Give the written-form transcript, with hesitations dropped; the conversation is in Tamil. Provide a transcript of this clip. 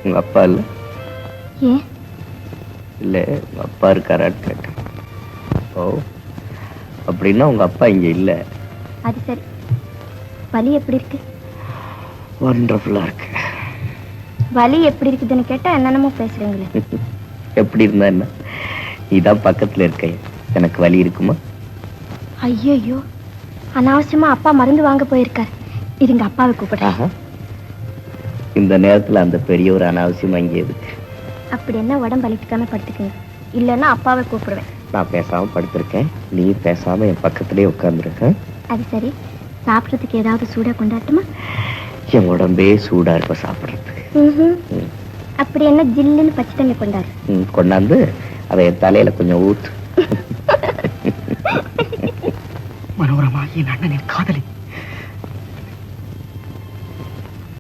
உங்க அப்பா இல்ல? ஏன்? இல்ல உங்க அப்பா இருக்காரான்னு கேட்டேன். ஓ, அப்படின்னா உங்க அப்பா இங்க இல்ல. அது சரி. வலி எப்படி இருக்கு? வண்டர்ஃபுல்லா இருக்கு. வலி எப்படி இருக்குதுன்னு கேட்டா என்னென்னமோ பேசுறீங்களே. எப்படி இருந்தா என்ன? நீதான் பக்கத்துல இருக்க, எனக்கு வலி இருக்குமா? ஐயோ, அனாவசியமா அப்பா மருந்து வாங்க போயிருக்கார். இதுங்க அப்பாவை கூப்பிடுறேன். இந்த நேரத்துல அந்த பெரிய ஒரு அனாவசியம் அங்கே இருக்கு. அப்படி என்ன உடம்பு வலிக்காம படுத்துக்கங்க, இல்லைன்னா அப்பாவை கூப்பிடுவேன். நான் பேசாம படுத்திருக்கேன், நீ பேசாம என் பக்கத்திலே உட்கார்ந்துருக்க. அது சரி, சாப்பிட்றதுக்கு ஏதாவது சூடா கொண்டாட்டுமா? என் உடம்பே சூடா இருப்ப சாப்பிடுறதுக்கு. அப்படி என்ன ஜில்லுன்னு பச்சை தண்ணி கொண்டாரு. கொண்டாந்து அதை என் தலையில கொஞ்சம் ஊத்து. மனோரமா என் அண்ணனின் காதலி.